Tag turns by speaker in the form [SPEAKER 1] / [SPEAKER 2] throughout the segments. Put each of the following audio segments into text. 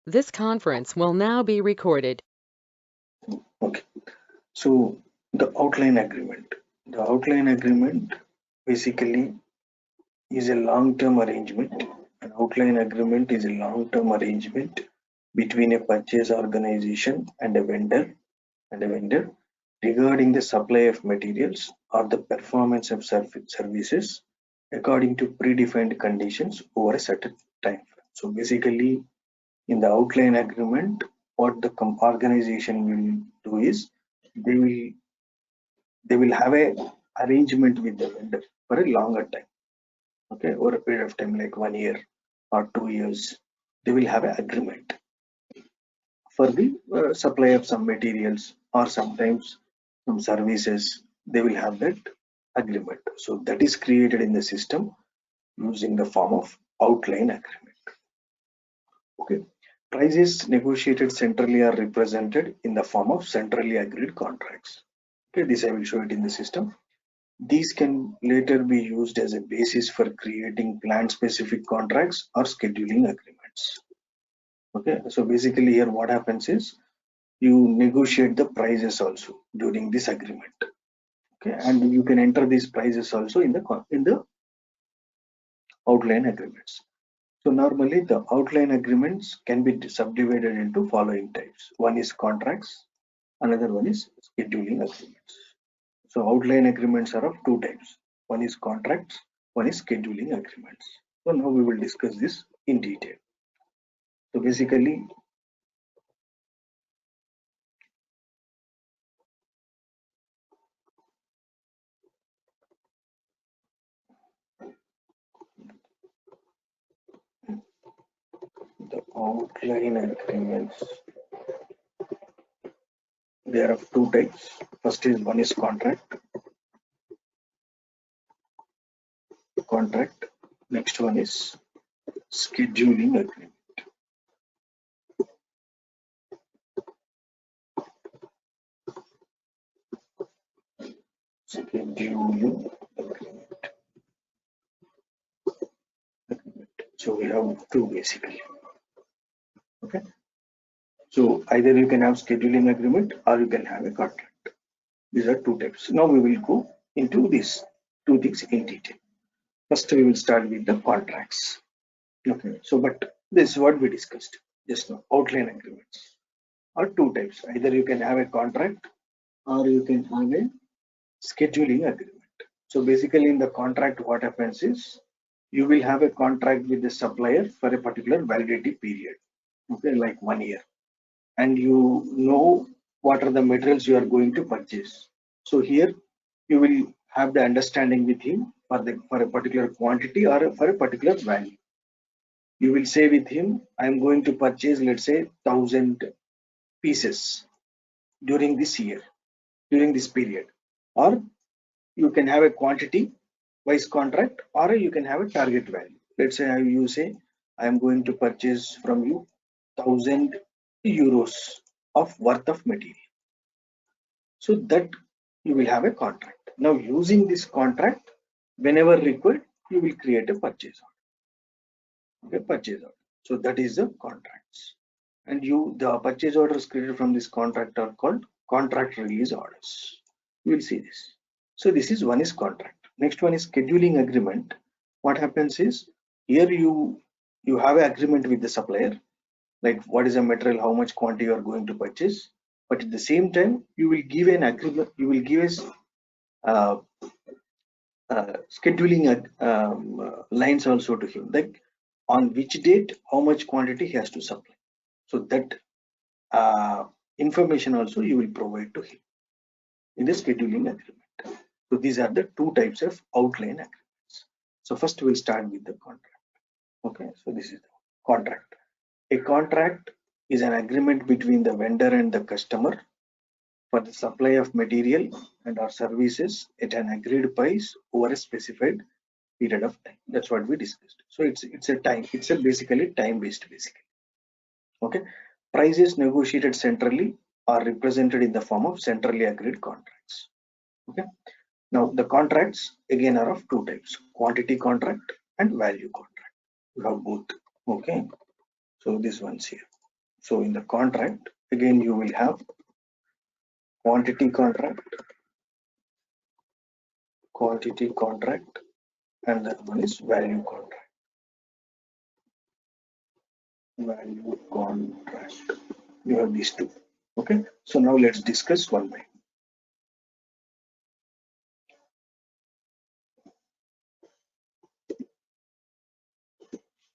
[SPEAKER 1] This conference will now be recorded.
[SPEAKER 2] Okay, so the outline agreement. The outline agreement basically is a long-term arrangement. An outline agreement is a long-term arrangement between a purchase organization and a vendor regarding the supply of materials or the performance of services according to predefined conditions over a certain time frame. So basically, in the outline agreement, what the organization will do is they will they will have a arrangement with the vendor for a longer time, okay, over a period of time like 1 year or 2 years. They will have an agreement for the supply of some materials or sometimes some services. They will have that agreement. So that is created in the system using the form of outline agreement. Okay. Prices negotiated centrally are represented in the form of centrally agreed contracts. Okay, this I will show it in the system. These can later be used as a basis for creating plant specific contracts or scheduling agreements. Okay, so basically here what happens is you negotiate the prices also during this agreement. Okay, and you can enter these prices also in the outline agreements. So normally the outline agreements can be subdivided into following types. One is contracts, another one is scheduling agreements. So outline agreements are of two types. One is contracts, one is scheduling agreements. So now we will discuss this in detail. So basically, the outline agreements, they are of two types. First is one is contract. Next one is scheduling agreement. Scheduling agreement. So we have two basically. Okay. So either you can have scheduling agreement or you can have a contract. These are two types. Now we will go into these two things in detail. First, we will start with the contracts. Okay. So, but this is what we discussed just now. Outline agreements are two types. Either you can have a contract or you can have a scheduling agreement. So basically, in the contract, what happens is you will have a contract with the supplier for a particular validity period. Okay, like 1 year, and you know what are the materials you are going to purchase. So here you will have the understanding with him for a particular quantity or for a particular value. You will say with him, I am going to purchase, let's say, 1,000 pieces during this year, during this period. Or you can have a quantity wise contract, or you can have a target value. Let's say you say, I am going to purchase from you 1,000 euros of worth of material. So that you will have a contract. Now using this contract, whenever required, you will create a purchase order. Okay, purchase order. So that is the contracts. And the purchase orders created from this contract are called contract release orders. You will see this. So this is one is contract. Next one is scheduling agreement. What happens is here you have an agreement with the supplier, like what is the material, how much quantity you are going to purchase. But at the same time, you will give an agreement. You will give us scheduling lines also to him, like on which date, how much quantity he has to supply. So that information also you will provide to him in the scheduling agreement. So these are the two types of outline agreements. So first we'll start with the contract. Okay, so this is the contract. A contract is an agreement between the vendor and the customer for the supply of material and or services at an agreed price over a specified period of time. That's what we discussed. So it's a basically time based basically. Okay, prices negotiated centrally are represented in the form of centrally agreed contracts. Okay, now the contracts again are of two types: quantity contract and value contract. You have both. Okay, so this one's here. So in the contract, again, you will have quantity contract, and that one is value contract. Value contract. You have these two. Okay. So now let's discuss one by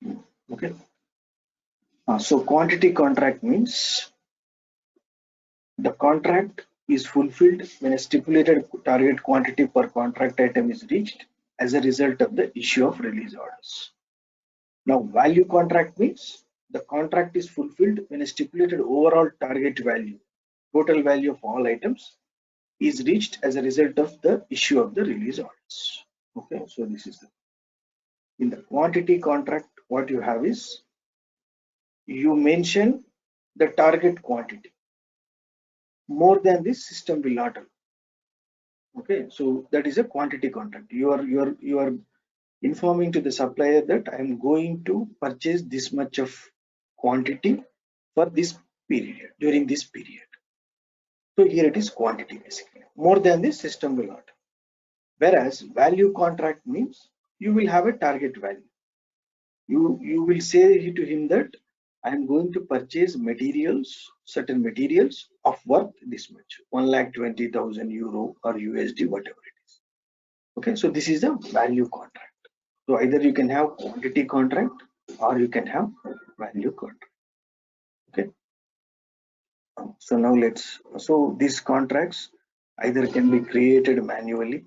[SPEAKER 2] one. Okay. So quantity contract means the contract is fulfilled when a stipulated target quantity per contract item is reached as a result of the issue of release orders. Now, value contract means the contract is fulfilled when a stipulated overall target value, total value of all items, is reached as a result of the issue of the release orders. Okay, so this is in the quantity contract. What you have is you mention the target quantity. More than this, system will not allow. Okay, so that is a quantity contract. You are informing to the supplier that I am going to purchase this much of quantity for this period, during this period. So here it is quantity basically. More than this, system will not. Whereas value contract means you will have a target value. You will say to him that I am going to purchase materials, certain materials of worth this much, 1,20,000 euro or USD, whatever it is. Okay, so this is the value contract. So either you can have quantity contract or you can have value contract. Okay. So now so these contracts either can be created manually,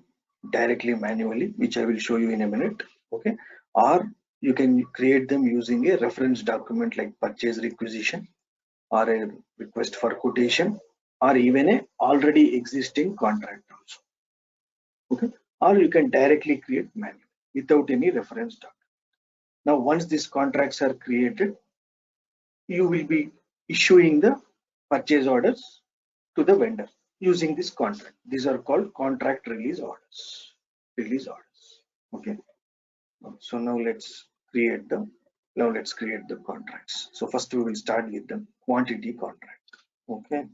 [SPEAKER 2] directly manually, which I will show you in a minute. Okay. Or you can create them using a reference document like purchase requisition or a request for quotation or even a already existing contract also. Okay. Or you can directly create manually without any reference document. Now, once these contracts are created, you will be issuing the purchase orders to the vendor using this contract. These are called contract release orders. Okay. So now let's create the contracts. So first we will start with the quantity contract. Okay.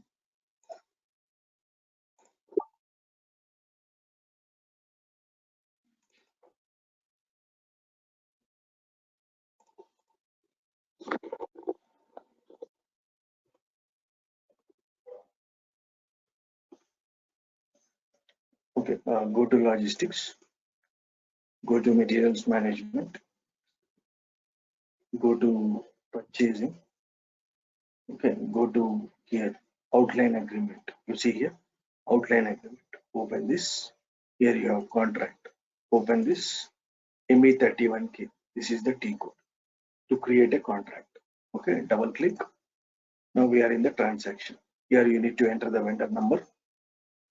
[SPEAKER 2] Okay. Go to logistics. Go to materials management. Go to purchasing. Okay. Go to here outline agreement. You see here outline agreement. Open this. Here you have contract. Open this. ME31K. This is the T code to create a contract. Okay, double click. Now we are in the transaction. Here you need to enter the vendor number,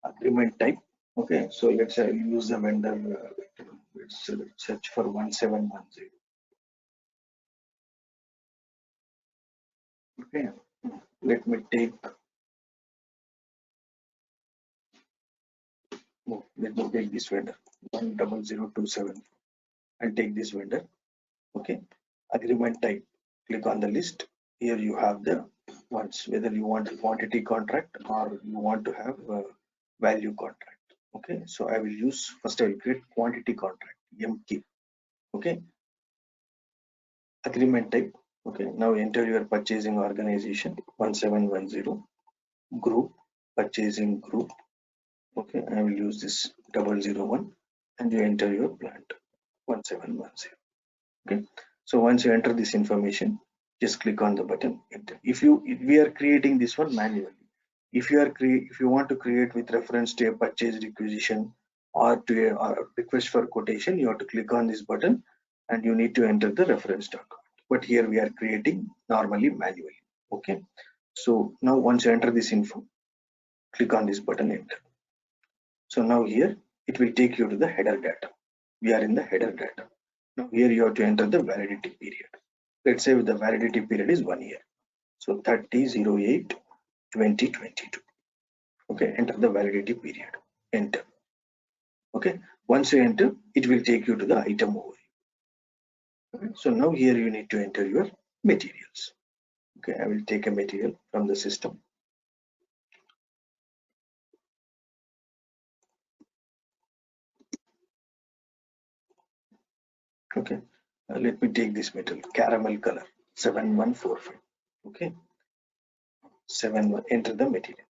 [SPEAKER 2] agreement type. Okay, so let's use the vendor. Let's search for 1710. Okay, let me take. Let me take this vendor 10027 and take this vendor. Okay, agreement type. Click on the list. Here you have the ones, whether you want a quantity contract or you want to have a value contract. Okay, so I will use first I will create quantity contract MQ. Okay, agreement type. Okay, now enter your purchasing organization 1710 group, purchasing group. Okay, I will use this 001 and you enter your plant 1710. Okay, so once you enter this information, just click on the button enter. If we are creating this one manually, if you want to create with reference to a purchase requisition or to a request for quotation, you have to click on this button and you need to enter the reference document. But here we are creating normally manually. Okay, so now once you enter this info, click on this button enter. So now here it will take you to the header data. We are in the header data. Now here you have to enter the validity period. Let's say the validity period is 1 year. So 30/08/2022. Okay, enter the validity period. Enter. Okay, once you enter, it will take you to the item overview. Okay, so now here you need to enter your materials. Okay, I will take a material from the system. Okay, let me take this metal, caramel color, 7145. Okay, 71, enter the material.